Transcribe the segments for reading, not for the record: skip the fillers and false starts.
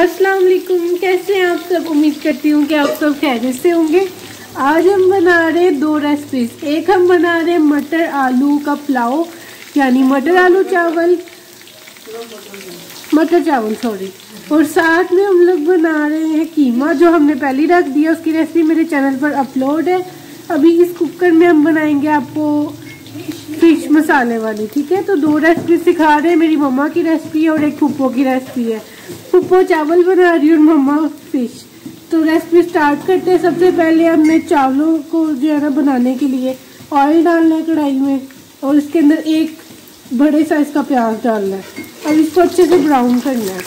अस्सलाम वालेकुम, कैसे हैं आप सब। उम्मीद करती हूँ कि आप सब खैरियत से होंगे। आज हम बना रहे हैं दो रेसिपीज। एक हम बना रहे हैं मटर आलू का पुलाव, यानी मटर आलू चावल, मटर चावल सॉरी। और साथ में हम लोग बना रहे हैं कीमा, जो हमने पहले रख दिया। उसकी रेसिपी मेरे चैनल पर अपलोड है। अभी इस कुकर में हम बनाएंगे आपको फिश मसाले वाली, ठीक है। तो दो रेसिपी सिखा रहे हैं, मेरी मम्मा की रेसिपी है और एक फुप्पो की रेसिपी है। फुप्पो चावल बना रही है और मम्मा फिश। तो रेसिपी स्टार्ट करते हैं। सबसे पहले हमने चावलों को जो है ना बनाने के लिए ऑयल डालना है कढ़ाई में, और इसके अंदर एक बड़े साइज का प्याज डालना है। अब इसको अच्छे से ब्राउन करना है।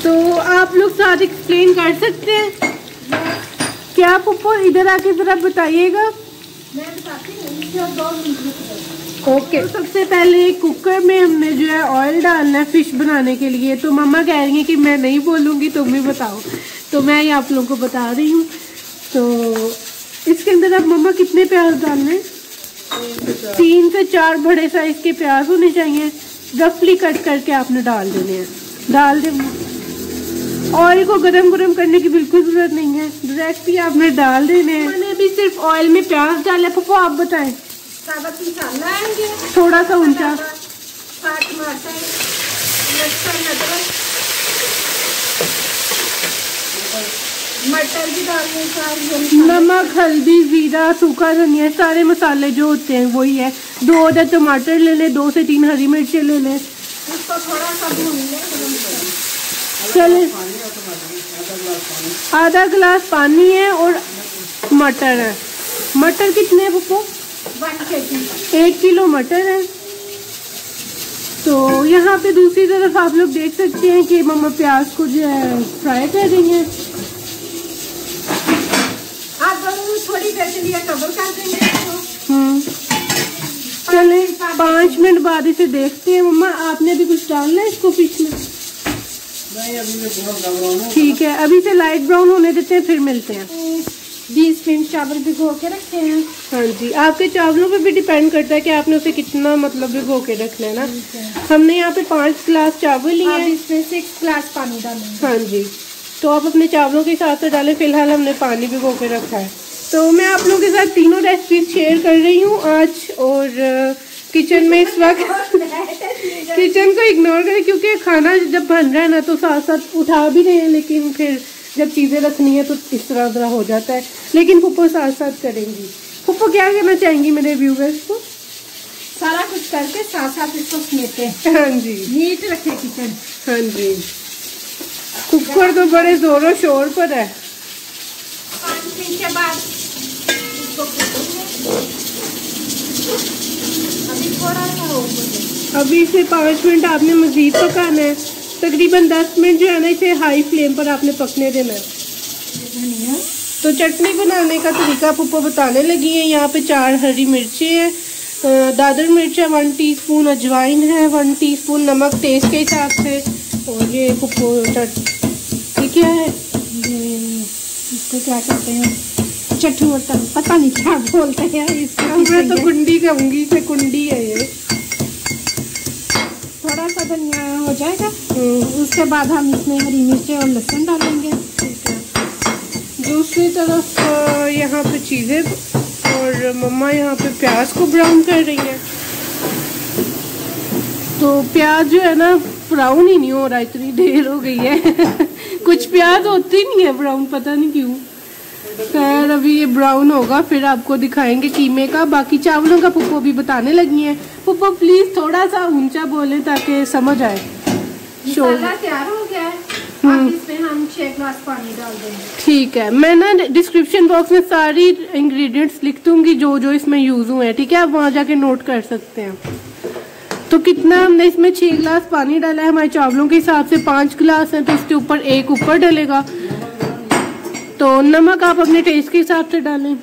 तो आप लोग साथ एक्सप्लेन कर सकते हैं क्या फुप्पो? इधर आके जरा बताइएगा। मैं बताती हूँ। ओके। तो सबसे पहले कुकर में हमने जो है ऑयल डालना है फिश बनाने के लिए। तो मम्मा कह रही है कि मैं नहीं बोलूँगी, तुम भी बताओ। तो मैं ये आप लोगों को बता रही हूँ। तो इसके अंदर अब मम्मा कितने प्याज डालने हैं? 3 से 4 बड़े साइज के प्याज होने चाहिए। रफली कट करके आपने डाल देने हैं। डाल दे। ऑयल को गरम करने की बिल्कुल जरूरत नहीं है, डायरेक्टली आपने डाल देने हैं। मैंने अभी सिर्फ ऑयल में प्याज डाला। पप्पू आप बताएं। साबुत मसाला आएंगे, थोड़ा सा ऊंचा, टमाटर, लहसुन, अदरक, मटर भी डालने सारे, नमक, हल्दी, जीरा, सूखा धनिया, सारे मसाले जो होते हैं वही है। 2 अदर टमाटर ले लें, 2 से 3 हरी मिर्चें ले लें। उसको थोड़ा सा भून लें। चले, आधा गिलास पानी है और मटर है। मटर कितने हैं पप्पू? 1 किलो मटर है। तो यहाँ पे दूसरी तरफ आप लोग देख सकते हैं कि मम्मा प्याज को जो है फ्राई कर रही हैं। आप थोड़ी देर के लिए कवर कर देंगे। चले 5 मिनट बाद इसे देखते हैं। मम्मा आपने भी कुछ डालना है इसको फिश में? नहीं, अभी ठीक है, अभी से लाइट ब्राउन होने देते हैं, फिर मिलते हैं। 20 मिनट चावल भिगो के रखे हैं। हाँ जी, आपके चावलों पे भी डिपेंड करता है कि आपने उसे कितना मतलब भिगो के रखना है ना। हमने यहाँ पे 5 गिलास चावल लिए हैं। इसमें 6 गिलास पानी डालेंगे। हाँ जी, तो आप अपने चावलों के हिसाब से डालें। फिलहाल हमने पानी भिगो के रखा है। तो मैं आप लोगों के साथ तीनों रेसिपी शेयर कर रही हूँ आज। और किचन में इस वक्त किचन को इग्नोर करें, क्योंकि खाना जब बन रहा है ना तो साथ साथ उठा भी रहे हैं, लेकिन फिर जब चीज़ें रखनी है तो इस तरह हो जाता है। लेकिन फुप्पो साथ साथ करेंगी। फुप्पो क्या करना चाहेंगी मेरे व्यूवर्स को? सारा कुछ करके साथ साथ इसको समेटे। हाँ जी, नीट रखे किचन। हाँ जी। कुकर तो बड़े जोरों शोर पर है। 5 मिनट के बाद अभी से 5 मिनट आपने मजीद पकाना है। तकरीबन 10 मिनट जो है ना इसे हाई फ्लेम पर आपने पकने देना है। तो चटनी बनाने का तरीका फुप्पो बताने लगी है। यहाँ पे 4 हरी मिर्चें हैं, दादर मिर्च है, 1 टीस्पून अजवाइन है, 1 टीस्पून नमक टेस्ट के हिसाब से। और ये फुप्पो ठीक है, इसको क्या कहते हैं? चटनी पता नहीं क्या बोलते हैं इसको। मैं तो कुंडी कहूँगी, इसे कुंडी है ये। थोड़ा सा धनिया हो जाएगा, उसके बाद हम इसमें हरी मिर्चें और लहसुन डालेंगे। दूसरी तरफ यहाँ पे चीज़ें, और मम्मा यहाँ पे प्याज को ब्राउन कर रही हैं। तो प्याज जो है ना ब्राउन ही नहीं हो रहा, इतनी देर हो गई है। कुछ प्याज होते ही नहीं है ब्राउन, पता नहीं क्यों। खैर अभी ये ब्राउन होगा, फिर आपको दिखाएंगे कीमे का। बाकी चावलों का फुप्पो भी बताने लगी हैं। फुप्पो प्लीज थोड़ा सा ऊंचा बोले ताकि समझ आए। मसाला तैयार हो गया है। अब इसमें हम 6 गिलास पानी डाल देंगे। ठीक है, मैं ना डिस्क्रिप्शन बॉक्स में सारी इंग्रेडिएंट्स लिख दूंगी जो जो इसमें यूज हुए हैं, ठीक है। आप वहाँ जाके नोट कर सकते हैं। तो कितना हमने इसमें 6 गिलास पानी डाला है। हमारे चावलों के हिसाब से 5 गिलास है, तो इसके ऊपर 1 ऊपर डलेगा। तो नमक आप अपने टेस्ट के हिसाब से डालें।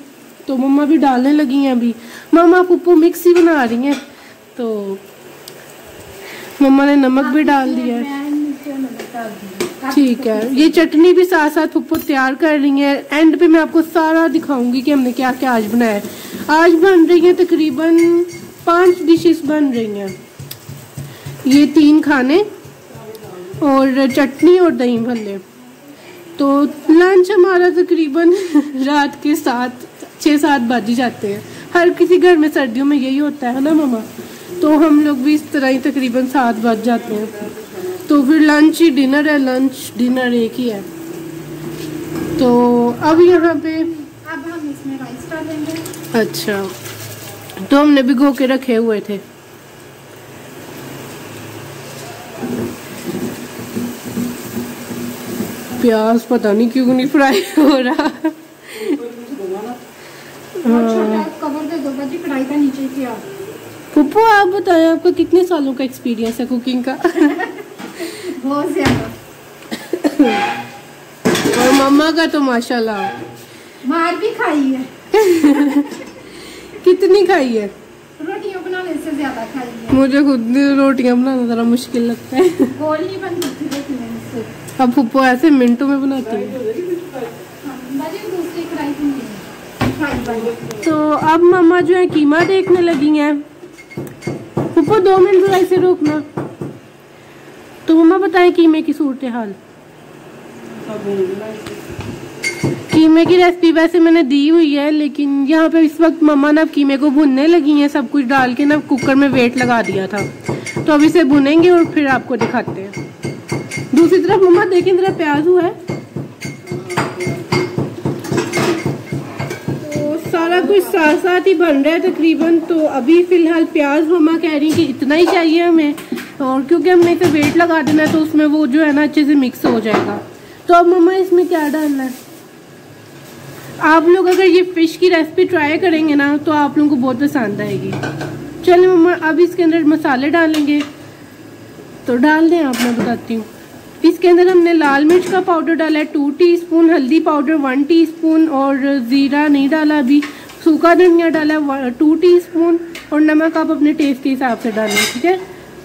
तो मम्मा भी डालने लगी हैं अभी। मम्मा फुप्पो मिक्स ही बना रही हैं, तो मम्मा ने नमक भी डाल दिया है। ठीक है, ये चटनी भी साथ साथ फुप्पो तैयार कर रही है। एंड पे मैं आपको सारा दिखाऊंगी कि हमने क्या क्या आज बनाया है। आज बन रही है तकरीबन 5 डिशेस बन रही हैं। ये 3 खाने, और चटनी और दही भल्ले। तो लंच हमारा तकरीबन रात के 6-7 बज ही जाते हैं। हर किसी घर में सर्दियों में यही होता है ना मम्मा, तो हम लोग भी इस तरह ही तकरीबन 7 बज जाते हैं। तो फिर लंच ही डिनर है, लंच डिनर एक ही है। तो अब यहाँ पे अब हम इसमें राइस डालेंगे। अच्छा, तो हमने भिगो के रखे हुए थे। प्याज पता नहीं क्यों नहीं फ्राई हो रहा। कवर दे दो बाजी, कढ़ाई का नीचे किया। पुप्पो आप बताएं, आपका कितने सालों का एक्सपीरियंस है कुकिंग का? बहुत ज्यादा। और मम्मा का तो माशाल्लाह मार भी खाई है। कितनी खाई है? रोटियां बनाने से ज्यादा खाई है। मुझे खुद रोटियां बनाना जरा मुश्किल लगता है। गोल नहीं बनती थी रोटियां मुझसे। अब पुप्पो ऐसे मिनटों में बनाती है। दूसरी कढ़ाई में। तो अब मम्मा जो है कीमा देखने लगी हैं। पुप्पो 2 मिनट जरा इसे रोकना। तो मम्मा बताएं कीमे की सूरत हाल। कीमे की रेसिपी वैसे मैंने दी हुई है, लेकिन यहाँ पे इस वक्त मम्मा ना कीमे को भुनने लगी हैं। सब कुछ डाल के ना कुकर में वेट लगा दिया था, तो अब इसे भुनेंगे और फिर आपको दिखाते हैं। दूसरी तरफ मम्मा देखें जरा प्याज हुआ है। तो सारा कुछ साथ साथ ही बन रहा है तकरीबन। तो अभी फिलहाल प्याज मम्मा कह रही कि इतना ही चाहिए हमें, और क्योंकि हमने इसे वेट लगा देना है तो उसमें वो जो है ना अच्छे से मिक्स हो जाएगा। तो अब मम्मा इसमें क्या डालना है? आप लोग अगर ये फिश की रेसिपी ट्राई करेंगे ना तो आप लोगों को बहुत पसंद आएगी। चलिए मम्मा अब इसके अंदर मसाले डालेंगे। तो डाल दें आप, मैं बताती हूँ। इसके अंदर हमने लाल मिर्च का पाउडर डाला है 2 टीस्पून, हल्दी पाउडर 1 टीस्पून, और ज़ीरा नहीं डाला अभी, सूखा धनिया डाला 2 टीस्पून, और नमक आप अपने टेस्ट के हिसाब से डालें, ठीक है।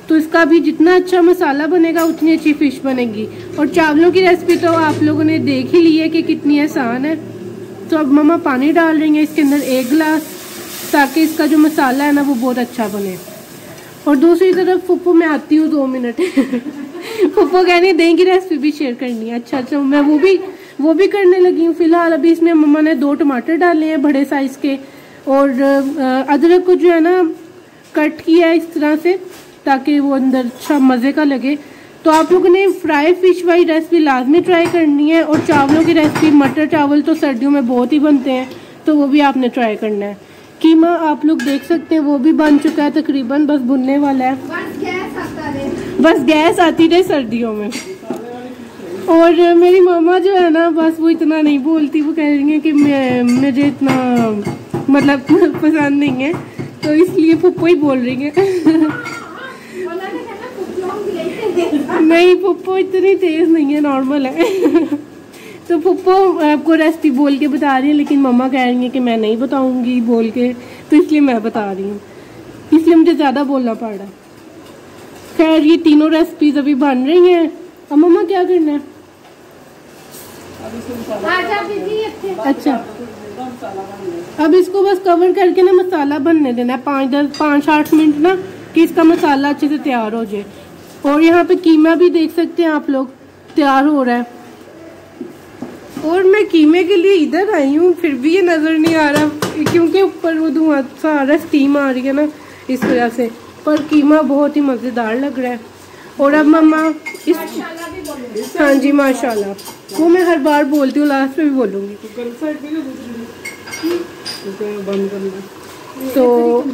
तो इसका भी जितना अच्छा मसाला बनेगा उतनी अच्छी फ़िश बनेगी। और चावलों की रेसिपी तो आप लोगों ने देख ही ली है कि कितनी आसान है। तो अब मम्मा पानी डाल रही हैं इसके अंदर 1 गिलास, ताकि इसका जो मसाला है ना वो बहुत अच्छा बने। और दूसरी तरफ पुप्पो मैं आती हूँ 2 मिनट। पुप्पो कहने दही की रेसिपी भी शेयर करनी है। अच्छा मैं वो भी करने लगी हूँ। फिलहाल अभी इसमें मम्मा ने 2 टमाटर डाले हैं बड़े साइज के, और अदरक को जो है ना कट किया है इस तरह से ताकि वो अंदर अच्छा मज़े का लगे। तो आप लोगों ने फ्राई फिश वाली रेसिपी लाजमी ट्राई करनी है। और चावलों की रेसिपी, मटर चावल तो सर्दियों में बहुत ही बनते हैं, तो वो भी आपने ट्राई करना है। कीमा आप लोग देख सकते हैं वो भी बन चुका है तकरीबन, बस भुनने वाला है। बस गैस आती रहे सर्दियों में। और मेरी मामा जो है ना बस वो इतना नहीं बोलती, वो कह रही है कि मुझे इतना मतलब पसंद नहीं है, तो इसलिए पुप्पो ही बोल रही है। नहीं पुप्पो इतनी तेज नहीं है, नॉर्मल है। तो पुप्पो आपको रेसिपी बोल के बता रही है, लेकिन मम्मा कह रही है कि मैं नहीं बताऊंगी बोल के, तो इसलिए मैं बता रही हूँ, इसलिए मुझे ज़्यादा बोलना पड़ रहा है। खैर ये तीनों रेसिपीज अभी बन रही हैं। अब मम्मा क्या करना है? अच्छा अब इसको बस कवर करके ना मसाला बनने देना है 5-8 मिनट ना, कि इसका मसाला अच्छे से तैयार हो जाए। और यहाँ पे कीमा भी देख सकते हैं आप लोग तैयार हो रहा है। और मैं कीमे के लिए इधर आई हूँ, फिर भी ये नज़र नहीं आ रहा क्योंकि ऊपर वो धुआं सा आ रहा है, स्टीम आ रही है ना इस वजह से। पर कीमा बहुत ही मज़ेदार लग रहा है। और अब मम्मा इस हाँ जी माशाल्लाह, वो मैं हर बार बोलती हूँ, लास्ट में भी बोलूँगी। तो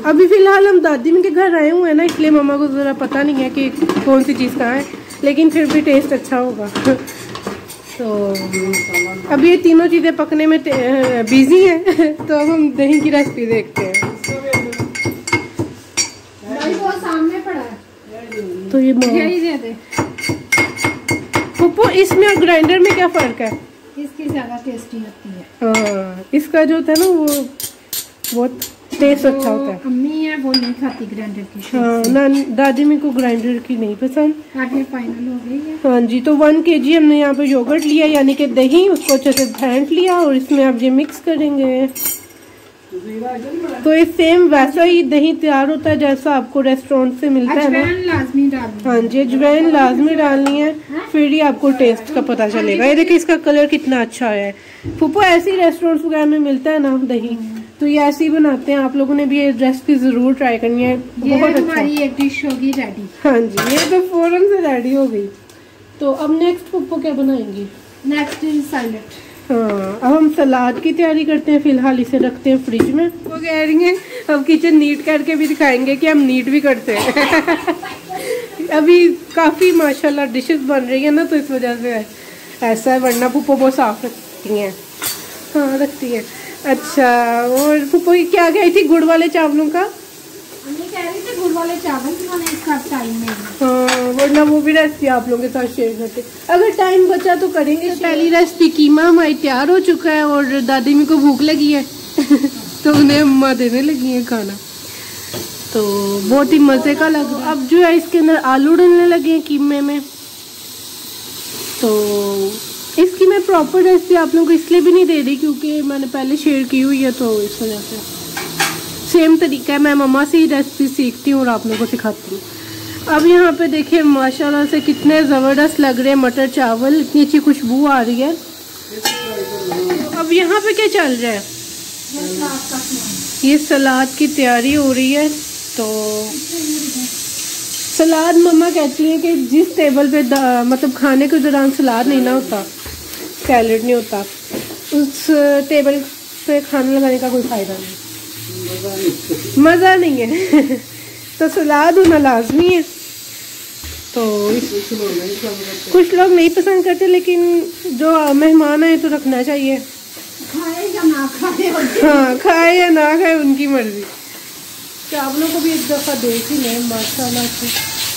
अभी फ़िलहाल हम दादी में के घर आए हुए हैं ना, इसलिए मम्मा को ज़रा पता नहीं है कि कौन सी चीज़ कहाँ है, लेकिन फिर भी टेस्ट अच्छा होगा। तो अब ये तीनों चीज़ें पकने में बिजी हैं। तो अब हम दही की रेसिपी देखते हैं। वो सामने पड़ा है। तो ये पुप्पो इसमें और ग्राइंडर में क्या फ़र्क है? इसकी ज़्यादा टेस्टी लगती है। हाँ इसका जो होता है ना वो बहुत टेस्ट अच्छा होता है। अम्मी है वो नहीं खाती ग्राइंडर की। हाँ ना, दादी मेरे को ग्राइंडर की नहीं पसंद। आगे फाइनल हो गई है। हाँ जी, तो 1 kg हमने यहाँ पे योगर्ट लिया, यानी कि दही, उसको अच्छे से फेंट लिया और इसमें अब ये मिक्स करेंगे। तो ये सेम वैसा ही दही तैयार होता है जैसा आपको रेस्टोरेंट से मिलता है ना। लाजमी डालनी। हाँ जी, अजवाइन लाजमी डालनी है, फिर ही आपको टेस्ट का पता चलेगा। ये देखिए इसका कलर कितना अच्छा है। फूफो ऐसे ही रेस्टोरेंट वगैरह में मिलता है ना दही, तो ये ऐसे ही बनाते हैं। आप लोगों ने भी ये रेसिपी जरूर ट्राई करनी है, बहुत अच्छा। हमारी एक डिश होगी रेडी। हाँ जी, ये तो फौरन से रेडी हो गई। तो अब नेक्स्ट फूफो क्या बनाएंगे? Next is salad. हाँ, अब हम सलाद की तैयारी करते हैं। फिलहाल इसे रखते हैं फ्रिज में। वो कह रही हैं अब किचन नीट करके भी दिखाएंगे कि हम नीट भी करते हैं। अभी काफ़ी माशाल्लाह डिशेस बन रही है ना, तो इस वजह से ऐसा है, वरना पुप्पो बहुत साफ रखती हैं। हाँ रखती हैं। अच्छा, और पुप्पो की क्या गई थी गुड़ वाले चावलों का? कह रही थी गुड़ वाले चावल इसका टाइम में। हाँ, वरना वो भी रेसिपी आप लोगों के साथ शेयर करते, अगर टाइम बचा तो करेंगे। पहली रेसिपी कीमा हमारी तैयार हो चुका है और दादी मी को भूख लगी है तो उन्हें अम्मा देने लगी है खाना, तो बहुत ही मजे का लग रहा है। अब जो है इसके अंदर आलू डलने लगे हैं कीमे में। तो इसकी मैं प्रॉपर रेसिपी आप लोगों को इसलिए भी नहीं दे रही क्योंकि मैंने पहले शेयर की हुई है, तो इस वजह से सेम तरीका है। मैं मम्मा से ही रेसिपी सीखती हूँ और आप लोगों को सिखाती हूँ। अब यहाँ पे देखिए माशाल्लाह से कितने ज़बरदस्त लग रहे हैं मटर चावल, इतनी अच्छी खुशबू आ रही है। तो अब यहाँ पे क्या चल रहा है? ये सलाद की तैयारी हो रही है। तो सलाद मम्मा कहती है कि जिस टेबल पे मतलब खाने के दौरान सलाद नहीं ना होता, सैलेड नहीं होता, उस टेबल पे खाना लगाने का कोई फ़ायदा नहीं, मज़ा नहीं है। तो सलाद होना लाजमी है। तो कुछ लोग नहीं पसंद करते, लेकिन जो मेहमान आए तो रखना चाहिए। खाए या ना खाए, हाँ, खाए या ना खाए उनकी मर्जी। चावलों को भी एक दफ़ा देख ही लें, माशाल्लाह से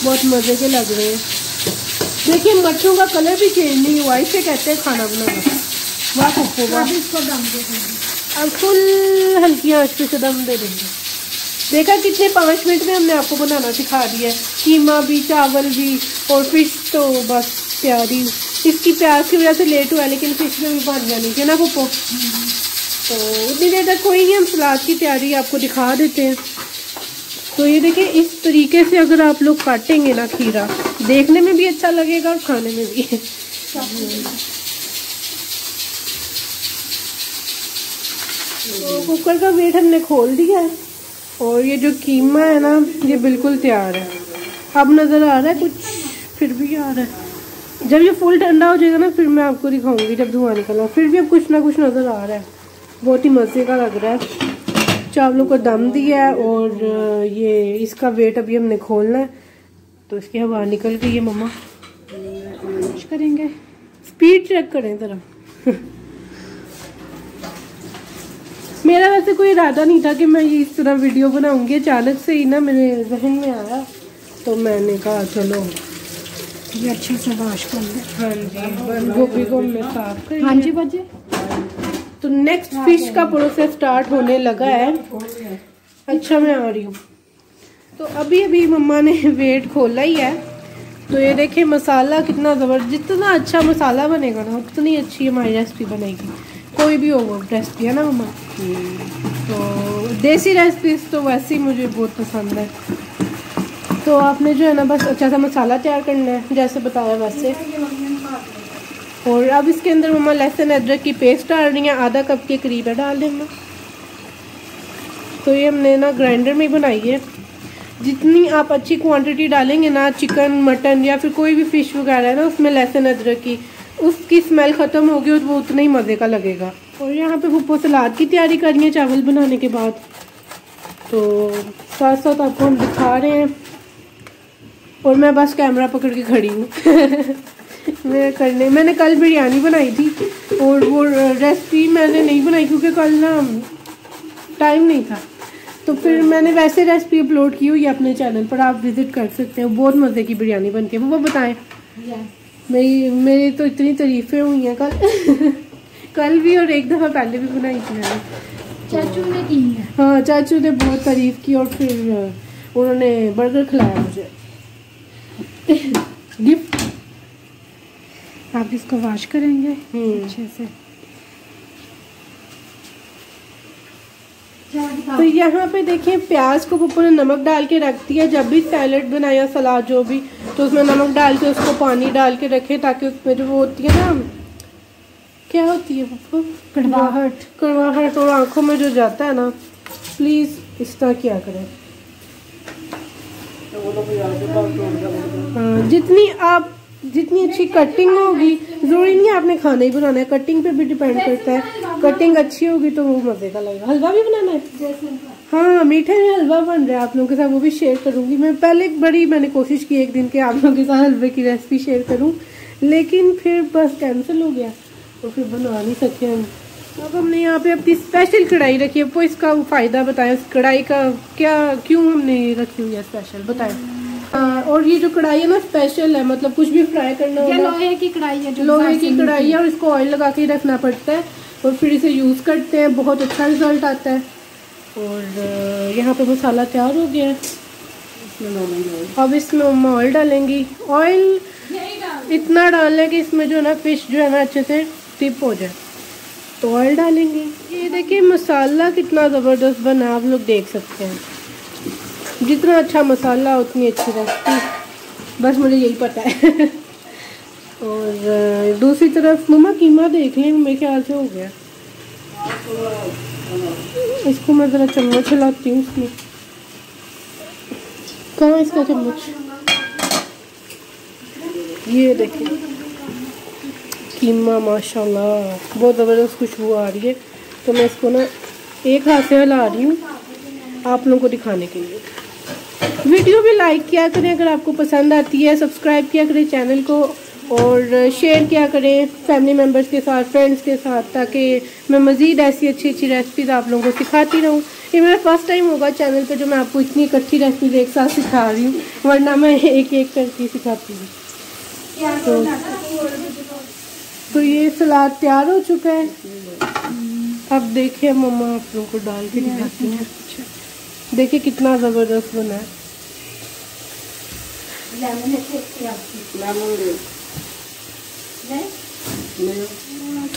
बहुत मज़े के लग रहे हैं। देखिए मच्छों का कलर भी चेंज नहीं हुआ, इसे कहते हैं खाना बनाना। वाह वाह, इसको दम दे देंगे। अब फुल हल्की आंच पे से दम दे देंगे। देखा कितने 5 मिनट में हमने आपको बनाना सिखा दिया है, कीमा भी, चावल भी और फिश तो बस तैयारी। इसकी प्याज की वजह से लेट हुआ, लेकिन फिश में भी बन जानी थी ना पप्पो। तो उतनी देर तक कोई नहीं, हम सलाद की तैयारी आपको दिखा देते हैं। तो ये देखिए इस तरीके से अगर आप लोग काटेंगे ना खीरा, देखने में भी अच्छा लगेगा और खाने में भी। तो कुकर का वेट हमने खोल दिया है और ये जो कीमा है ना ये बिल्कुल तैयार है। अब नज़र आ रहा है कुछ, फिर भी आ रहा है। जब ये फुल ठंडा हो जाएगा ना फिर मैं आपको दिखाऊंगी जब धुआं निकला, फिर भी अब कुछ ना कुछ नज़र आ रहा है। बहुत ही मज़े का लग रहा है। चावलों को दम दिया है और ये इसका वेट अभी हमने खोलना है। तो इसकी हवा निकल गई है। मम्मा कुछ करेंगे, स्पीड चेक करें ज़रा। मेरा वैसे कोई इरादा नहीं था कि मैं ये इस तरह वीडियो बनाऊंगी, अचानक से ही ना मेरे जहन में आया, तो मैंने कहा चलो ये अच्छे से वॉश कर ले। हाँ जी, बंद गोभी को हमने साफ कर। हाँ जी बजे। तो नेक्स्ट फिश का प्रोसेस स्टार्ट होने लगा है। अच्छा मैं आ रही हूँ। तो अभी अभी मम्मा ने वेट खोला ही है। तो ये देखें मसाला कितना ज़बरदस्त, जितना अच्छा मसाला बनेगा ना उतनी अच्छी हमारी रेसिपी बनेगी, कोई भी हो रेसिपी, है ना मम्मा। तो देसी रेसिपीज तो वैसे ही मुझे बहुत पसंद है। तो आपने जो है ना बस अच्छा सा मसाला तैयार करना है जैसे बताया वैसे। और अब इसके अंदर मम्मा लहसुन अदरक की पेस्ट डाल रही है, आधा कप के करीब है, डाल देना। तो ये हमने ना ग्राइंडर में ही बनाई है। जितनी आप अच्छी क्वांटिटी डालेंगे ना चिकन मटन या फिर कोई भी फिश वगैरह है ना उसमें लहसुन अदरक की, उसकी स्मेल ख़त्म होगी और वो उतना ही मज़े का लगेगा। और यहाँ पे फुप्पो सलाद की तैयारी कर रही है चावल बनाने के बाद। तो साथ साथ आपको हम दिखा रहे हैं और मैं बस कैमरा पकड़ के खड़ी हूँ। मैंने कल बिरयानी बनाई थी और वो रेसिपी मैंने नहीं बनाई क्योंकि कल ना टाइम नहीं था। तो फिर मैंने वैसे रेसिपी अपलोड की हुई है अपने चैनल पर, आप विजिट कर सकते हो। बहुत मज़े की बिरयानी बनती है। वो बताएं। मेरी तो इतनी तारीफें हुई हैं कल भी और एक दफ़ा पहले भी बनाई थी मैंने। चाचू ने की है। हाँ, चाचू ने बहुत तारीफ की और फिर उन्होंने बर्गर खिलाया मुझे गिफ्ट। आप इसको वॉश करेंगे अच्छे से। तो यहाँ पे देखें प्याज को पप्पू ने नमक डाल के रख दिया। जब भी सैलड बनाया सलाद जो भी, तो उसमें नमक डाल के उसको पानी डाल के रखे, ताकि उसमें जो वो होती है ना, क्या होती है पप्पू, कड़वाहट और आंखों में जो जाता है ना, प्लीज़ इस तरह क्या करें। हाँ, जितनी अच्छी कटिंग होगी, ज़रूरी नहीं आपने खाना ही बनाना है, कटिंग पे भी डिपेंड करता है। कटिंग अच्छी होगी तो वो मज़े का लगेगा। हलवा भी बनाना है, हाँ मीठे में हलवा बन रहा है आप लोगों के साथ, वो भी शेयर करूँगी मैं। पहले मैंने कोशिश की एक दिन के आप लोगों के साथ हलवे की रेसिपी शेयर करूँ, लेकिन फिर बस कैंसिल हो गया, तो फिर बना नहीं सके हम। अब हमने यहाँ पे अपनी स्पेशल कढ़ाई रखी है। वो इसका फ़ायदा बताएं, उस कढ़ाई का क्यों हमने रखी हुई है स्पेशल, बताएं। और ये जो कढ़ाई है ना स्पेशल है, मतलब कुछ भी फ्राई करना होगा, लोहे की कढ़ाई है, जो लोहे की कढ़ाई है, और इसको ऑयल लगा के रखना पड़ता है और फिर इसे यूज़ करते हैं, बहुत अच्छा रिजल्ट आता है। और यहाँ पे मसाला तैयार हो गया है, अब इसमें हम ऑयल डालेंगी। ऑयल इतना डालना है कि इसमें जो है ना फिश जो है ना अच्छे से टिप हो जाए, तो ऑयल डालेंगे। ये देखिए मसाला कितना ज़बरदस्त बना, आप लोग देख सकते हैं। जितना अच्छा मसाला उतनी अच्छी रेसिपी, बस मुझे यही पता है। और दूसरी तरफ मम्मा कीमा देख लें, मेरे ख्याल से हो गया। इसको मैं ज़रा चम्मच हिलाती हूँ उसमें, कहाँ इसका चम्मच, ये देखिए कीमा माशाल्लाह बहुत ज़बरदस्त खुशबू आ रही है। तो मैं इसको ना एक हाथ से हिला रही हूँ आप लोगों को दिखाने के लिए। वीडियो भी लाइक किया करें अगर आपको पसंद आती है, सब्सक्राइब किया करें चैनल को, और शेयर किया करें फैमिली मेम्बर्स के साथ, फ्रेंड्स के साथ, ताकि मैं मज़ीद ऐसी अच्छी अच्छी रेसिपीज़ आप लोगों को सिखाती रहूँ। ये मेरा फर्स्ट टाइम होगा चैनल पे जो मैं आपको इतनी इकट्ठी रेसिपीज़ एक साथ सिखा रही हूँ, वरना मैं एक एक करके सिखाती हूँ। तो ये सलाद तैयार हो चुका है। अब देखिए मम्मा आप लोगों को डाल के दिखाती हैं, देखिए कितना ज़बरदस्त बना है।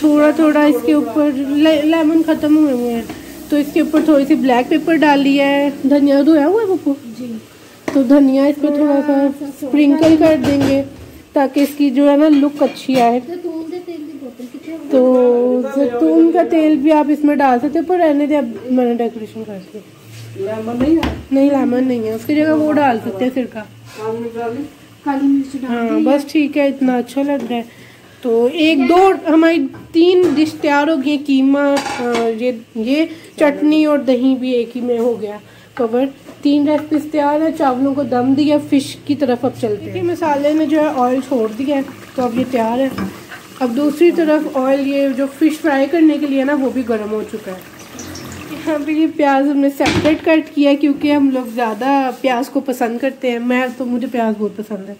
थोड़ा थोड़ा इसके ऊपर लेमन ख़त्म हुए हैं, तो इसके ऊपर थोड़ी सी ब्लैक पेपर डाल लिया है। धनिया धोया हुआ है पप्पू जी, तो धनिया इस पर थोड़ा सा स्प्रिंकल कर देंगे ताकि इसकी जो है ना लुक अच्छी आए। तो जैतून का तेल भी आप इसमें डाल सकते हो, पर रहने दे, अब मैंने डेकोरेशन कर दी। लेमन नहीं लेमन नहीं है, उसकी जगह वो डाल सकते हैं सिरका, काली मिर्च। हाँ बस ठीक है, इतना अच्छा लग रहा है। तो एक दो हमारी 3 डिश तैयार हो गई, कीमा, ये चटनी और दही भी एक ही में हो गया कवर। 3 रेसिपीज तैयार है। चावलों को दम दिया, फिश की तरफ अब चलते हैं। मसाले में जो है ऑयल छोड़ दिया है, तो अब ये तैयार है। अब दूसरी तरफ ऑयल, ये जो फिश फ्राई करने के लिए ना, वो भी गर्म हो चुका है। यहाँ पे ये प्याज हमने सेपरेट कट किया है, क्योंकि हम लोग ज़्यादा प्याज को पसंद करते हैं। मुझे प्याज बहुत पसंद है,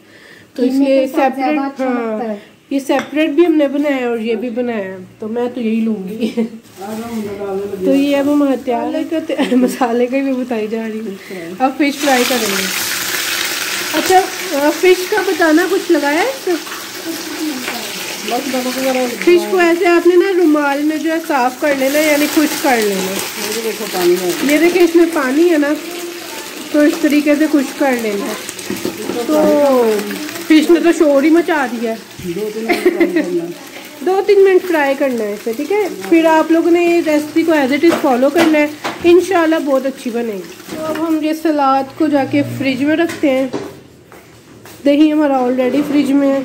तो इसलिए सेपरेट, हाँ ये सेपरेट भी हमने बनाया और ये भी बनाया, तो मैं तो यही लूँगी। तो ये अब हम तैयार मसाले का भी बताई जा रही हूँ। अब फिश फ्राई करेंगे। अच्छा फिश का बताना कुछ लगाया है? फिश को ऐसे आपने ना रुमाल में जो है साफ कर लेना, यानी खुश्क कर लेना। ये देखो पानी है, ये देखिए इसमें पानी है ना, तो इस तरीके से खुश्क कर लेना। तो फिश ने तो शोर ही मचा दिया है। 2-3 मिनट फ्राई करना है इसे, ठीक है। फिर आप लोगों ने ये रेसिपी को एज इट इज़ फॉलो करना है, इंशाल्लाह बहुत अच्छी बनेगी। तो अब हम ये सलाद को जाके फ्रिज में रखते हैं। दही हमारा ऑलरेडी फ्रिज में है।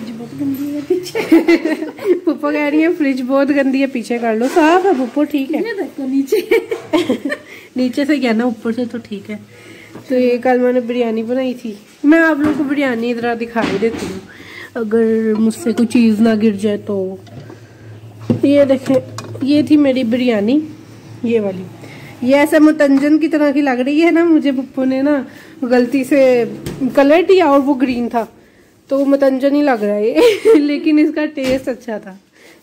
पुप्पो कह रही है फ्रिज बहुत गंदी है, पीछे कर लो, साफ है पुप्पो, ठीक है। नीचे से क्या ना, ऊपर से तो ठीक है। तो ये कल मैंने बिरयानी बनाई थी, मैं आप लोगों को बिरयानी इधर दिखाई देती हूँ अगर मुझसे कोई चीज़ ना गिर जाए तो। ये देखें, ये थी मेरी बिरयानी, ये वाली। ये ऐसा मुतंजन की तरह की लग रही है ना, मुझे पप्पू ने ना गलती से कलर दिया और वो ग्रीन था, तो मुतंजन ही लग रहा है ये। लेकिन इसका टेस्ट अच्छा था,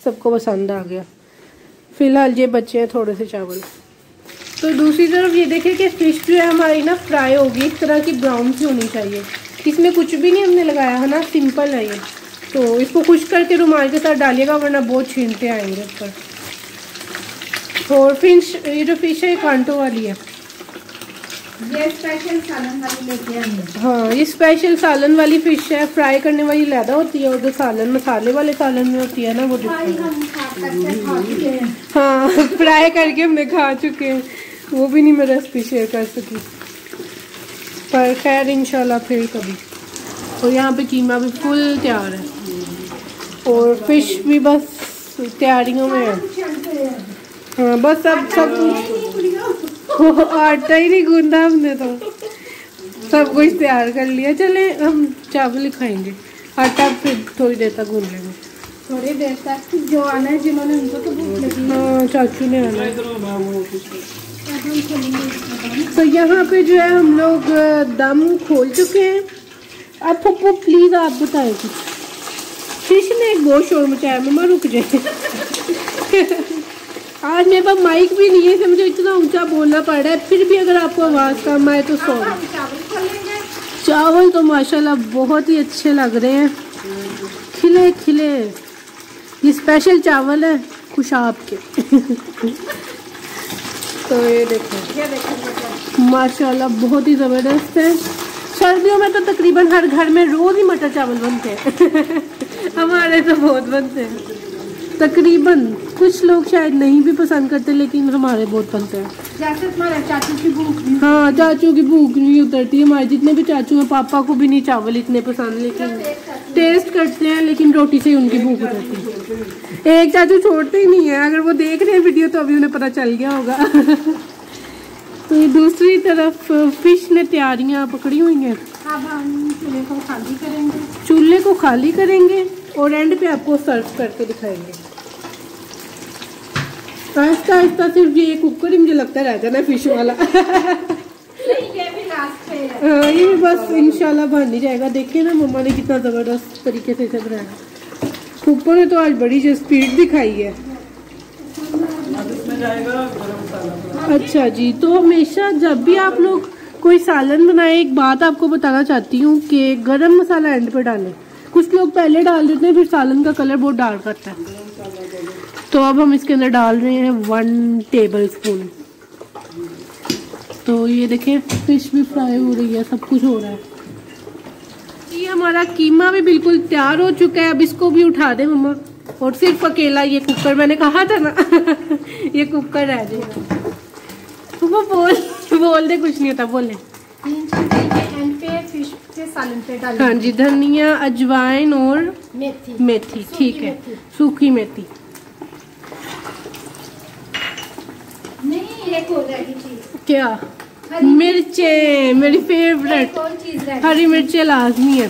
सबको पसंद आ गया। फिलहाल ये बच्चे हैं थोड़े से चावल। तो दूसरी तरफ ये देखिए कि फिश जो है हमारी ना फ्राई होगी, इस तरह की ब्राउन सी होनी चाहिए। इसमें कुछ भी नहीं हमने लगाया है ना, सिंपल है ये। तो इसको खुश्क करके रुमाल के साथ डालिएगा, वरना बहुत छींटे आएंगे ऊपर। और फिश, ये जो फिश है कांटों वाली है, ये स्पेशल सालन वाली लेके आएंगे। हाँ, ये स्पेशल सालन वाली फिश है। फ्राई करने वाली ज़्यादा होती है और जो सालन मसाले वाले सालन में होती है ना वो हाँ फ्राई करके हमने खा चुके हैं, वो भी नहीं मैं रेसिपी शेयर कर सकी, पर खैर इंशाल्लाह फिर कभी। और यहाँ पे कीमा भी फुल तैयार है और फिश भी बस तैयारियों में है। हाँ बस अब सब आटा ही नहीं गूंदा हमने तो सब कुछ तैयार कर लिया। चले हम चावल ही खाएंगे, आटा फिर थोड़ी देर तक गूंद लेंगे। थोड़ी देर तक जो आना है जिन्होंने उनको तो भूख लगी। हाँ चाचू ने आना है। तो यहाँ पे जो है हम लोग दम खोल चुके हैं। अब पप्पू प्लीज आप बताएं कुछ। फिश ने एक बहुत शोर मचाया, मम्मा रुक जाए आज मेरे पास माइक भी नहीं है इसलिए मुझे इतना ऊंचा बोलना पड़ रहा है, फिर भी अगर आपको आवाज़ कम आए तो सॉरी। चावल तो माशाल्लाह बहुत ही अच्छे लग रहे हैं, खिले खिले। ये स्पेशल चावल है खुशाब के तो ये देखो माशाल्लाह बहुत ही ज़बरदस्त है। सर्दियों में तो तकरीबन हर घर में रोज़ ही मटर चावल बनते हैं हमारे तो बहुत बनते हैं तकरीबन। कुछ लोग शायद नहीं भी पसंद करते लेकिन हमारे बहुत बनते हैं। जैसे तुम्हारे चाचू की भूख नहीं। हाँ चाचू की भूख नहीं उतरती। हमारे जितने भी चाचू हैं पापा को भी नहीं चावल इतने पसंद, लेकिन टेस्ट करते हैं, लेकिन रोटी से ही उनकी भूख उतरती है। एक चाचू छोड़ते ही नहीं है, अगर वो देख रहे हैं वीडियो तो अभी उन्हें पता चल गया होगा तो ये दूसरी तरफ फिश ने तैयारियां पकड़ी हुई हैं। अब हम चूल्हे को खाली करेंगे। चूल्हे को खाली करेंगे और एंड पे आपको सर्व करके दिखाएंगे। आहिस्ता आहिस्ता सिर्फ ये कुकर ही मुझे लगता रह जाना फिश वाला ये भी लास्ट पे है। हाँ ये भी बस इंशाल्लाह बन ही जाएगा। देखिए ना मम्मा ने कितना ज़बरदस्त तरीके से इसे बनाया। कुकर ने तो आज बड़ी जो स्पीड दिखाई है। अच्छा जी, तो हमेशा जब भी आप लोग कोई सालन बनाए, एक बात आपको बताना चाहती हूँ कि गरम मसाला एंड पे डालें। कुछ लोग पहले डाल देते हैं, फिर सालन का कलर बहुत डार्क करता है। तो अब हम इसके अंदर डाल रहे हैं 1 टेबल स्पून। तो ये देखें फिश भी फ्राई हो रही है, सब कुछ हो रहा है। ये हमारा कीमा भी बिल्कुल तैयार हो चुका है। अब इसको भी उठा दे मम्मा। और सिर्फ अकेला ये कुकर, मैंने कहा था ना ये कुकर रह जाएगा। वो बोल दे, कुछ नहीं होता, बोले। 3 चीजें एंड पे फिश के सालन पे डालेंगे। हाँ जी, धनिया, अजवाइन और मेथी ठीक है, सूखी मेथी। नहीं एक हो जाएगी चीज। क्या? मिर्चें, मेरी फेवरेट। हरी मिर्चें लाजमी है।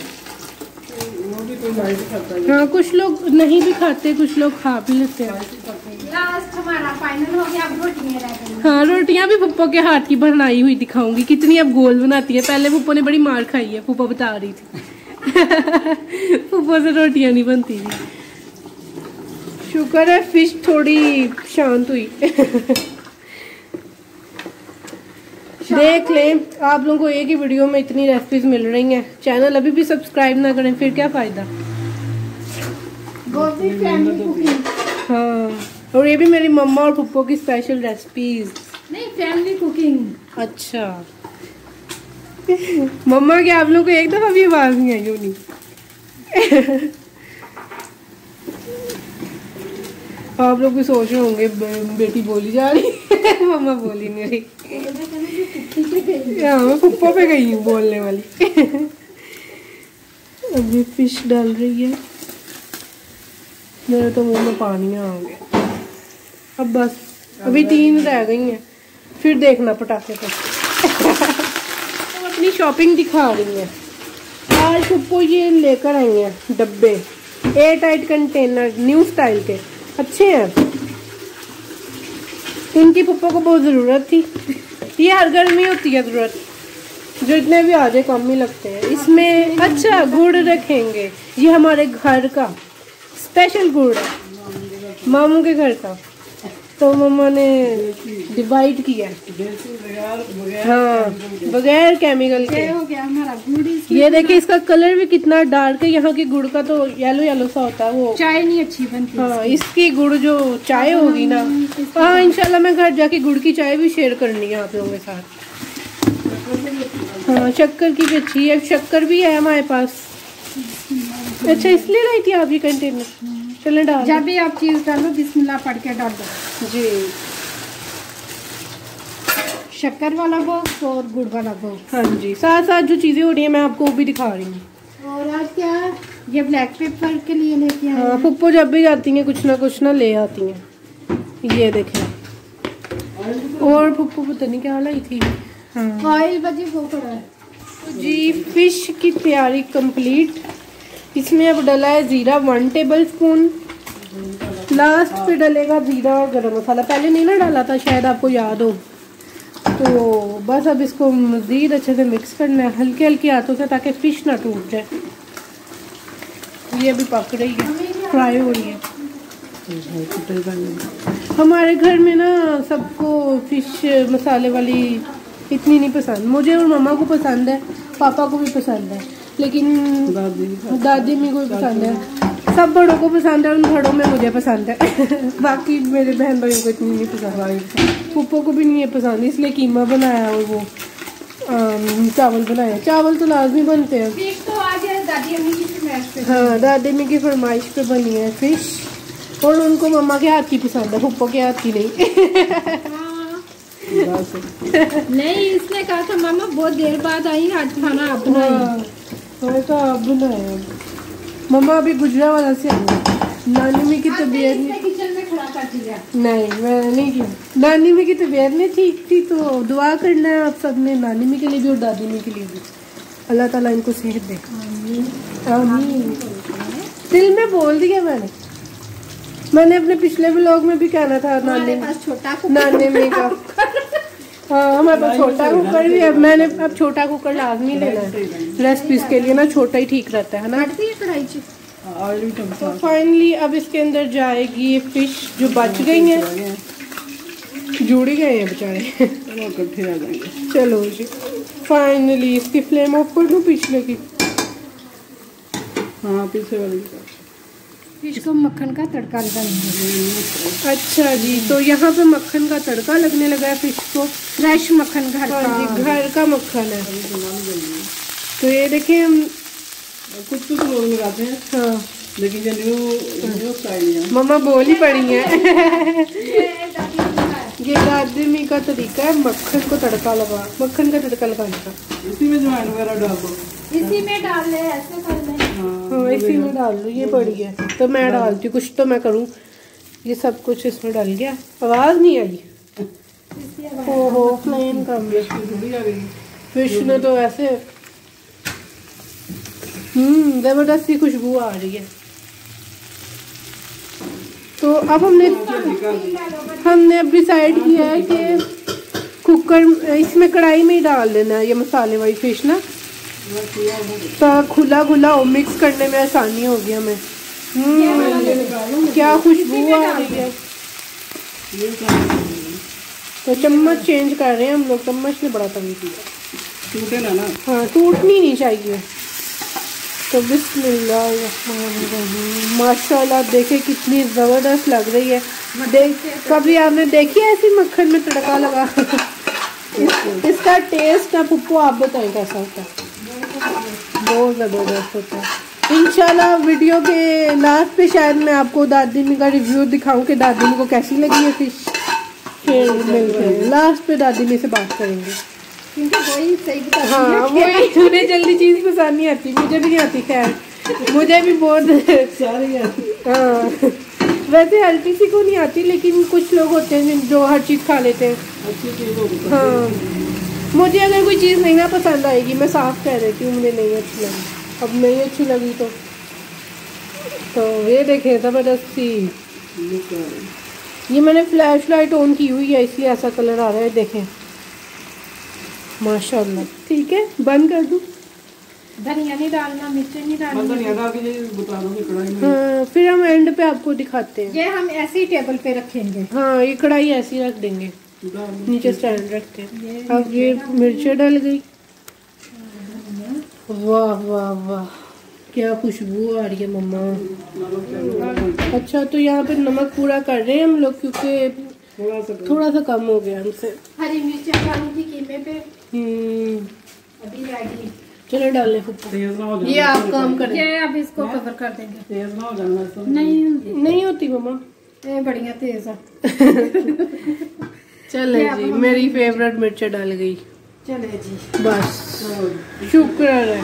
हाँ कुछ लोग नहीं भी खाते, कुछ लोग खा भी लेते हैं। लास्ट हमारा फाइनल हो गया, अब रोटियां रह गई। हाँ रोटियां भी पप्पो के हाथ की बनाई हुई दिखाऊंगी, कितनी अब गोल बनाती है। पहले पप्पो ने बड़ी मार खाई है, पप्पो बता रही थी पप्पो से रोटियां नहीं बनती थी। शुक्र है फिश थोड़ी शांत हुई देख लें, आप लोगों को एक ही वीडियो में इतनी रेसिपीज मिल रही हैं। चैनल अभी भी सब्सक्राइब ना करें फिर क्या फायदा। हाँ, और ये भी मेरी मम्मा और पप्पो की स्पेशल रेसिपीज। नहीं फैमिली कुकिंग। अच्छा मम्मा के आप लोगों को एक दफा भी आवाज नहीं आई होनी आप लोग भी सोच रहे होंगे बेटी बोली जा रही है मम्मा बोली नहीं रही। हाँ मैं पप्पो पे गई हूँ बोलने वाली अभी फिश डाल रही है, मेरे तो मुंह में पानी आ गया। अब बस अभी 3 रह गई हैं, फिर देखना पटाखे पे तो अपनी शॉपिंग दिखा रही है। आज पप्पो ये लेकर आई हैं डब्बे, air tight container, new style के, अच्छे हैं। इनकी पप्पो को बहुत ज़रूरत थी। ये हर घर में होती है ज़रूरत, जो इतने भी आ जाए कम ही लगते हैं। इसमें अच्छा गुड़ रखेंगे, ये हमारे घर का स्पेशल गुड़ है, मामू के घर का, तो मम्मा ने डिवाइड किया। हाँ बगैर केमिकल के हो गया हमारा गुड़। ये देखिए इसका कलर भी कितना डार्क है। यहाँ की गुड़ का तो येलो येलो सा होता है, वो चाय नहीं अच्छी बनती। हाँ इसकी गुड़ जो चाय होगी ना, हाँ इंशाल्लाह मैं घर जाके गुड़ की चाय भी शेयर करनी है आप लोगों के साथ। हाँ शक्कर की भी अच्छी है, शक्कर भी है हमारे पास। अच्छा इसलिए लाई थी आप ये कंटेनर? चलें डाल। जब भी आप चीज डालो बिस्मिल्लाह पढ़ के डाल दो जी। शक्कर वाला बॉक्स और गुड़ वाला बॉक्स। हाँ जी, साथ साथ जो चीजें हो रही हैं मैं आपको वो भी दिखा रही हूँ। और आज क्या ये ब्लैक पेपर के लिए लेके आए। हाँ पुप्पो जब भी जाती हैं कुछ ना ले आती हैं। ये देखें। और पुप्पो पता नहीं क्या लाई थी। हाँ ऑयल बजी वो पड़ा है जी। फिश की तैयारी कंप्लीट। इसमें अब डला है जीरा 1 टेबल स्पून। लास्ट पे डलेगा जीरा और गरम मसाला, पहले नहीं ना डाला था शायद आपको याद हो। तो बस अब इसको मज़ीद अच्छे से मिक्स करना है हल्के हल्के हाथों से ताकि फिश ना टूट जाए। ये अभी पक रही है, फ्राई हो रही है। हमारे घर में ना सबको फिश मसाले वाली इतनी नहीं पसंद। मुझे और मम्मा को पसंद है, पापा को भी पसंद है, लेकिन दादी मी को भी पसंद है। सब बड़ों को पसंद है, उन बड़ों में मुझे पसंद है। बाकी मेरे बहन भाइयों को इतनी नहीं पसंद, पुप्पो को भी नहीं है पसंद, इसलिए कीमा बनाया और वो चावल बनाया। चावल तो लाजमी बनते हैं। तो आज दादी अम्मी की फरमाइश पे। हाँ दादी अम्मी की फरमाइश पे बनी है फिश, और उनको मम्मा के हाथ की पसंद है, पुप्पो के हाथ की नहीं। नहीं इसने कहा था मामा बहुत देर बाद आई, आज खाना आप बनाई। मैंने तो आप बनाया। मम्मा अभी गुजरावाला से आई। नानी में की तबीयत किचन में खड़ा कर दिया। नहीं मैंने नहीं किया। नानी में की तबीयत नहीं ठीक थी, तो दुआ करना है आप सबने, नानी में के लिए भी और दादी में के लिए भी। अल्लाह ताला इनको सेहत दे। आमीन। दिल में बोल दिया मैंने अपने पिछले व्लॉग में भी कहना था नानी में का। हाँ हमारे पास छोटा कुकर भी है। मैंने अब छोटा कुकर लाजमी लेना है रेसिपीज के लिए ना, छोटा ही ठीक रहता है ना। तो फाइनली अब इसके अंदर जाएगी ये फिश जो बच गई हैं, जुड़ गए हैं बेचारे। चलो जी फाइनली इसकी फ्लेम ऑफ कर दूं पिछले की। हाँ पीछे वाली फिश को मक्खन का तड़का लगाएंगे। अच्छा जी, तो यहाँ पे मक्खन का तड़का लगने लगा है फिश को। फ्रेश मक्खन घर का मक्खन है। तो ये देखिए हम कुछ लोग लगाते हैं। हाँ लेकिन जो न्यू स्टाइल है मम्मा बोल ही पड़ी है। ये दादी मी का तरीका है मक्खन का तड़का लगाने का। इसी में ज्वाइन वगैरह डाल दो, इसी में डाल ले, ऐसे कर ले। हाँ इसी में डाल लो, ये पड़ी है तो मैं डालती हूँ, कुछ तो मैं करूँ। ये सब कुछ इसमें डाल गया, आवाज नहीं आई। ओहो फ्लेम कम है। फिश ने तो ऐसे जबरदस्ती खुशबू आ रही है। तो अब हमने अब डिसाइड किया है कि कुकर इसमें कढ़ाई में ही डाल देना है ये मसाले वाली फिश ना, तो खुला हो, मिक्स करने में आसानी होगी हमें। क्या खुशबू आ रही है। तो चम्मच चेंज कर रहे हैं हम लोग, चम्मच ने बड़ा तंग किया। टूटे ना। हाँ टूटनी नहीं चाहिए। तो बिस्मिल्लाह माशाल्लाह देखे कितनी ज़बरदस्त लग रही है। कभी आपने देखी है ऐसी मक्खन में तड़का लगा? इसका टेस्ट ना पुप्पो आप बताएं कैसा होता है। बहुत ज़बरदस्त होता है। इंशाल्लाह वीडियो के लास्ट पे शायद मैं आपको दादी मी का रिव्यू दिखाऊं कि दादी मी को कैसी लगी है फिश। फिर मिलते हैं लास्ट पे, दादी मी से बात करेंगे। वही सही बता। हाँ वही, उन्हें जल्दी चीज़ पसंद नहीं आती, मुझे भी नहीं आती। खैर मुझे भी बहुत सारी आती। हाँ वैसे हर किसी को नहीं आती, लेकिन कुछ लोग होते हैं जो हर चीज़ खा लेते हैं। हाँ मुझे अगर कोई चीज़ नहीं ना पसंद आएगी, मैं साफ कह देती हूँ मुझे नहीं अच्छी लगी। अब नहीं अच्छी लगी तो ये देखें ज़बरदस्ती। ये मैंने फ्लैश लाइट ऑन की हुई है इसलिए ऐसा कलर आ रहा है, देखें माशाल्लाह। ठीक है बंद कर दूँ। धनिया नहीं डालना, मिर्च नहीं डालना। धनिया डाल के बता दो कढ़ाई में। हाँ फिर हम एंड पे आपको दिखाते हैं। ये हम ऐसे ही टेबल पे रखेंगे। हाँ ये कढ़ाई ऐसी रख देंगे, नीचे स्टैंड रखते हैं। अब ये मिर्चें डल गई। वाह वाह वाह क्या खुशबू आ रही है मम्मा। अच्छा तो यहाँ पे नमक पूरा कर रहे हैं हम लोग, क्योंकि थोड़ा सा कम हो गया हमसे। हरी मिर्च डाली थी कीमे पे। अभी रेडी। चलो डाल ले फुप्पो, तेज ना हो जाए। ये आप काम करें। ये अब इसको कवर कर देंगे। तेज ना हो जाना इसको। नहीं होती मम्मा, ये बढ़िया तेज है। चले जी, मेरी फेवरेट मिर्च डाल गई। चले जी, बस शुक्र है।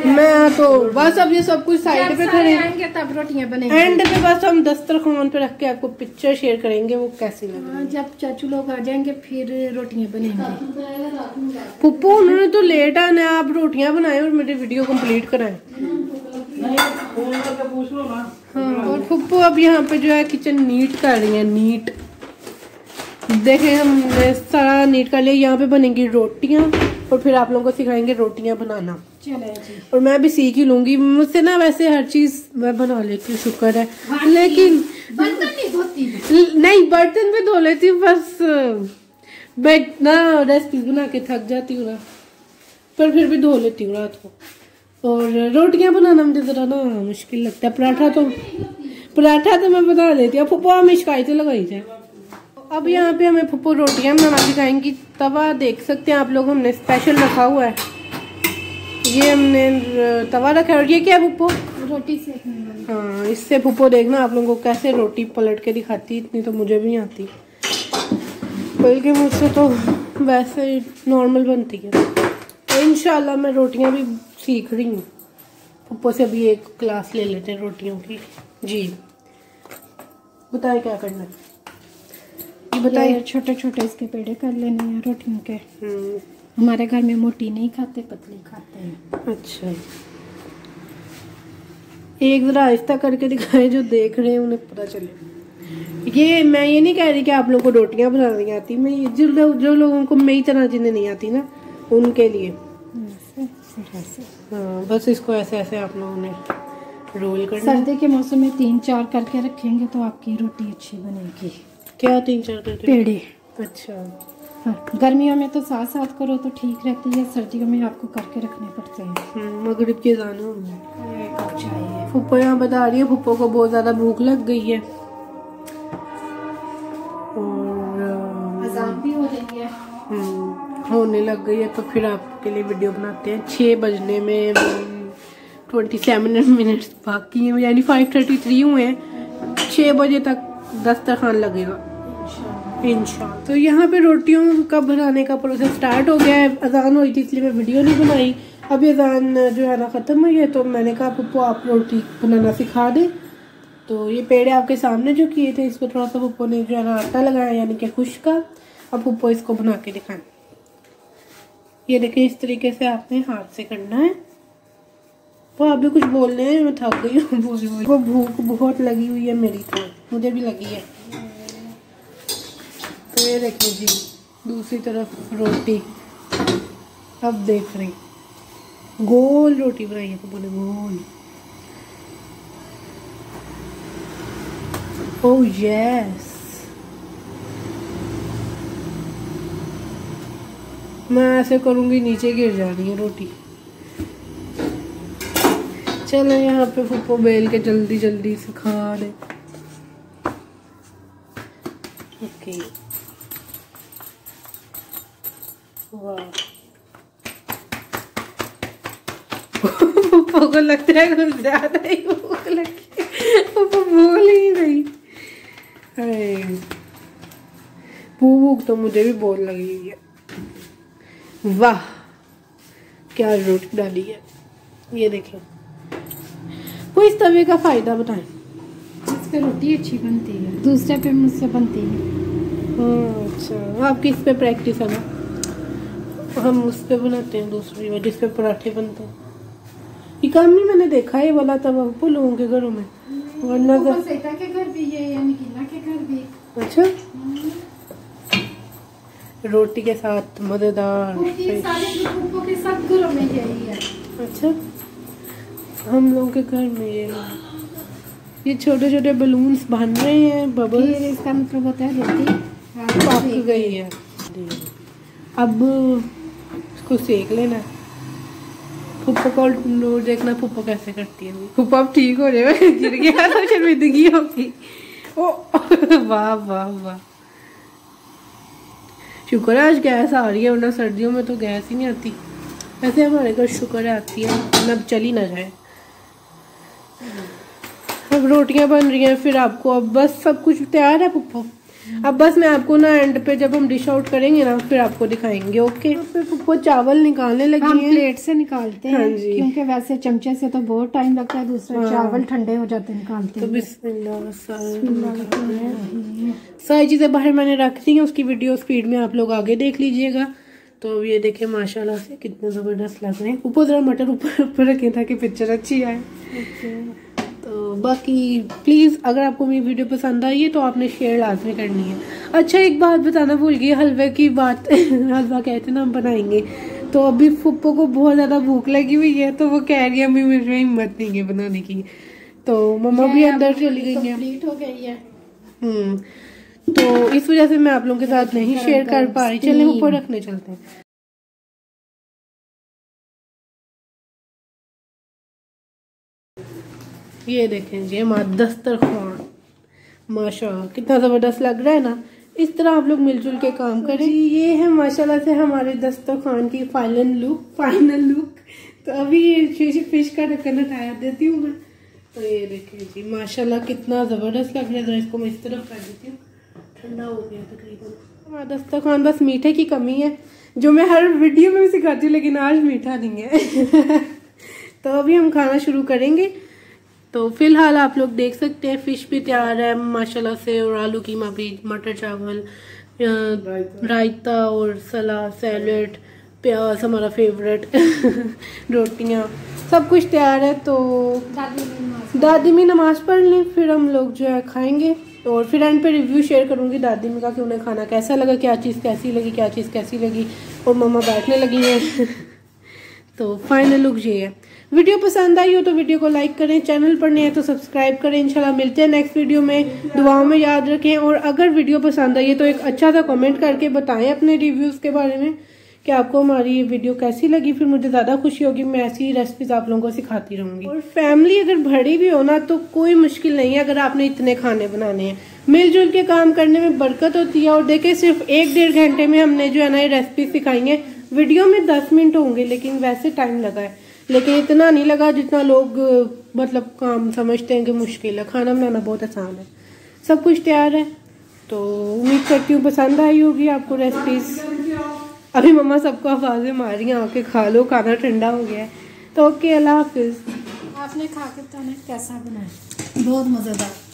मैं तो बस अब ये सब कुछ साइड पे सारे करें, आएंगे तब रोटियां बनेंगी। एंड पे बस हम दस्तरखान पे रख के आपको पिक्चर शेयर करेंगे वो कैसी लगी। जब चाचू लोग आ जाएंगे फिर रोटियां बनेंगी। पुप्पू उन्होंने तो लेट आना है, आप रोटियां बनाएं और मेरी वीडियो कंप्लीट कराएं। फोन करके पूछ लो ना। हाँ, और पुप्पू अब यहाँ पे जो है किचन नीट कर रही है। नीट देखें, हमने सारा नीट कर लिया। यहाँ पे बनेंगी रोटियां और फिर आप लोगों को सिखाएंगे रोटियां बनाना। चले जी, और मैं भी सीख ही लूंगी, मुझसे ना वैसे हर चीज मैं बना लेती हूँ, शुक्र है। लेकिन बर्तन नहीं धोती। नहीं, बर्तन भी धो लेती हूँ, बस मैं ना रेसिपी बना के थक जाती हूँ ना, पर फिर भी धो लेती हूँ रात को। और रोटियां बनाना मुझे जरा ना मुश्किल लगता है। पराठा तो मैं बना लेती हूँ। फुप्पो हमें शिकायतें लगाई जाए। अब यहाँ पे हमें फुप्पो रोटियां बनाना सिखाएंगी। तवा देख सकते हैं आप लोग, हमने स्पेशल रखा हुआ है। ये हमने तवा रखा है। और ये क्या है फुप्पो? रोटी सेकने वाली। हाँ, इससे फुप्पो देखना आप लोगों को कैसे रोटी पलट के दिखाती। इतनी तो मुझे भी नहीं आती, बल्कि मुझसे तो वैसे नॉर्मल बनती है। तो इंशाल्लाह मैं रोटियां भी सीख रही हूँ। फुप्पो से अभी एक क्लास ले लेते हैं रोटियों की। जी बताएं क्या करना है, बताइए। छोटे छोटे इसके पेड़े कर लेने हैं रोटियों के। हमारे घर में मोटी नहीं खाते, पतली खाते हैं। अच्छा, एक जरा आहिस्ता करके दिखाएं, जो देख रहे हैं उन्हें पता चले। ये मैं ये नहीं कह रही कि आप लोगों को रोटियां बनानी आती। मैं जो लोगों को मेरी तरह जिन्हें नहीं आती ना, उनके लिए। हाँ, बस इसको ऐसे ऐसे आप लोगों ने रोल करना। सर्दी के मौसम में 3-4 करके रखेंगे तो आपकी रोटी अच्छी बनेगी। क्या 3-4 करके? पेड़े। अच्छा, हाँ, गर्मियों में तो साथ साथ करो तो ठीक रहती है, सर्दियों में आपको करके रखने पड़ते हैं। मगरिब के जाना चाहिए। फुप्पो यहाँ बता रही है फुप्पो को बहुत ज्यादा भूख लग गई है और अज़ान भी हो रही है। होने लग गई है। तो फिर आपके लिए वीडियो बनाते हैं। 6 बजने में 27 मिनट्स बाकी हैं, यानी 5:33 हुए हैं। 6 बजे तक दस्तरखान लगेगा इंशाल्लाह। तो यहाँ पे रोटियों का बनाने का प्रोसेस स्टार्ट हो गया है। अजान हुई थी इसलिए मैं वीडियो नहीं बनाई। अभी अजान जो है ना ख़त्म हुई है, तो मैंने कहा पुप्पो आप रोटी बनाना सिखा दे। तो ये पेड़े आपके सामने जो किए थे, इसको थोड़ा सा पुप्पो ने जो है ना आटा लगाया, यानी कि खुश का। अब पुप्पो इसको बना के दिखाएं। ये देखिए, इस तरीके से आपने हाथ से करना है। वो आप भी कुछ बोल रहे हैं, मैं थक गई हूँ। वो भूख बहुत लगी हुई है मेरी, तो मुझे भी लगी है। तो ये देखिए जी, दूसरी तरफ रोटी अब देख रही, गोल रोटी बनाई है तो बोले गोल। ओह यस, मैं ऐसे करूंगी नीचे गिर जा रही है रोटी। चलो यहाँ पे फुप्पो बेल के जल्दी जल्दी सिखा दे। ओके, वाह, फुप्पो को लगता है कुछ ज्यादा ही भूख लगी। फुप्पो बोल ही नहीं। भूख तो मुझे भी बहुत लगी हुई है। वाह, क्या रोटी डाली है। ये देखिए, वो इस तवे का फायदा बताएं। इस पे रोटी अच्छी बनती है, दूसरे पे मुझसे बनती है। अच्छा, आपकी इस पे प्रैक्टिस है ना। हम उस पे बनाते हैं दूसरी में, जिस पे पराठे बनते हैं। ये काम नहीं मैंने देखा है वाला तवा लोगों के घरों में, वरना सेठा के घर भी ये या निकिला के घर भी। अच्छा, रोटी के साथ मजेदार। सारे लोगों के साथ घरों में यही है। अच्छा, हम लोगों के घर में ये छोटे छोटे बलून्स बन रहे हैं, बबल्स। इसका मतलब होता है रोटी पक गई है। अब इसको सेक लेना। फुप्पो को देखना फुप्पो कैसे करती है। फुप्पो अब ठीक हो जाए, गिर गया तो शर्मिंदगी होगी। ओ वाह वाह वाह, शुक्र है आज गैस आ रही है, वरना सर्दियों में तो गैस ही नहीं आती। वैसे हमारे घर शुक्र है आती है, अब चली ना जाए। अब रोटियां बन रही हैं, फिर आपको अब बस सब कुछ तैयार है पुप्पो। अब बस मैं आपको ना एंड पे जब हम डिश आउट करेंगे ना फिर आपको दिखाएंगे। ओके, फिर पुप्पो चावल निकालने लगी हम हैं। प्लेट से निकालते हैं। हाँ जी। क्योंकि वैसे चमचे से तो बहुत टाइम लगता है, दूसरा चावल ठंडे हो जाते हैं निकालते तो हैं। बिस्मिल्लाह, सारी चीज़ें बाहर मैंने रख दी हैं, उसकी वीडियो स्पीड में आप लोग आगे देख लीजिएगा। तो ये देखें माशाल्लाह से कितने ज़बरदस्त लग रहे हैं। ऊपर ज़रा मटर ऊपर रखें ताकि पिक्चर अच्छी आए। तो बाकी प्लीज़ अगर आपको मेरी वीडियो पसंद आई है तो आपने शेयर लाजमी करनी है। अच्छा, एक बात बताना भूल गई, हलवे की बात हलवा कहते ना हम बनाएंगे, तो अभी फुप्पो को बहुत ज़्यादा भूख लगी हुई है, तो वो कह रही है अभी मेरे में हिम्मत नहीं है बनाने की। तो मम्मा भी अंदर चली गई है, कंप्लीट हो गई है। तो इस वजह से मैं आप लोगों के साथ नहीं शेयर कर पा रही। चलिए ऊपर रखने चलते हैं। ये देखें जी हमारा दस्तरखान, माशाल्लाह कितना ज़बरदस्त लग रहा है ना। इस तरह आप लोग मिलजुल के काम करें। ये है माशाल्लाह से हमारे दस्तरखान की फाइनल लुक। तो अभी ये फिश का ढक्कन हटा देती हूँ मैं। तो ये देखें जी माशाल्लाह कितना ज़बरदस्त लग रहा है। इसको मैं इस तरफ कर देती हूँ, ठंडा हो गया तकरीबन। हमारा दस्तरखान बस मीठे की कमी है, जो मैं हर वीडियो में सिखाती हूँ, लेकिन आज मीठा नहीं है। तो अभी हम खाना शुरू करेंगे। तो फिलहाल आप लोग देख सकते हैं फिश भी तैयार है माशाल्लाह से, और आलू कीमा भी, मटर चावल, रायता और सलाद, सैलेड, प्याज हमारा फेवरेट, रोटियां, सब कुछ तैयार है। तो दादी में नमाज पढ़ लें, फिर हम लोग जो है खाएंगे। और फिर एंड पे रिव्यू शेयर करूंगी दादी में का कि उन्हें खाना कैसा लगा, क्या चीज़ कैसी लगी, क्या चीज़ कैसी लगी। और मम्मा बैठने लगी हैं। तो फाइनल लुक ये है। वीडियो पसंद आई हो तो वीडियो को लाइक करें, चैनल पर नहीं है तो सब्सक्राइब करें। इंशाल्लाह मिलते हैं नेक्स्ट वीडियो में। दुआओं में याद रखें, और अगर वीडियो पसंद आई है तो एक अच्छा सा कमेंट करके बताएं अपने रिव्यूज़ के बारे में कि आपको हमारी ये वीडियो कैसी लगी। फिर मुझे ज़्यादा खुशी होगी, मैं ऐसी ही रेसिपीज आप लोगों को सिखाती रहूँगी। और फैमिली अगर बड़ी भी हो ना तो कोई मुश्किल नहीं है अगर आपने इतने खाने बनाने हैं। मिलजुल के काम करने में बरकत होती है। और देखिए सिर्फ 1-1.5 घंटे में हमने जो है ना ये रेसिपी सिखाई है। वीडियो में 10 मिनट होंगे, लेकिन वैसे टाइम लगा है, लेकिन इतना नहीं लगा जितना लोग मतलब काम समझते हैं कि मुश्किल है। खाना बनाना बहुत आसान है, सब कुछ तैयार है। तो उम्मीद करती हूँ पसंद आई होगी आपको रेसिपीज। अभी मम्मा सबको आवाज़ें मार रही हैं आके खा लो, खाना ठंडा हो गया है। तो ओके, अल्लाह हाफिज़। आपने खा के बताना कैसा बनाया। बहुत मज़ेदार।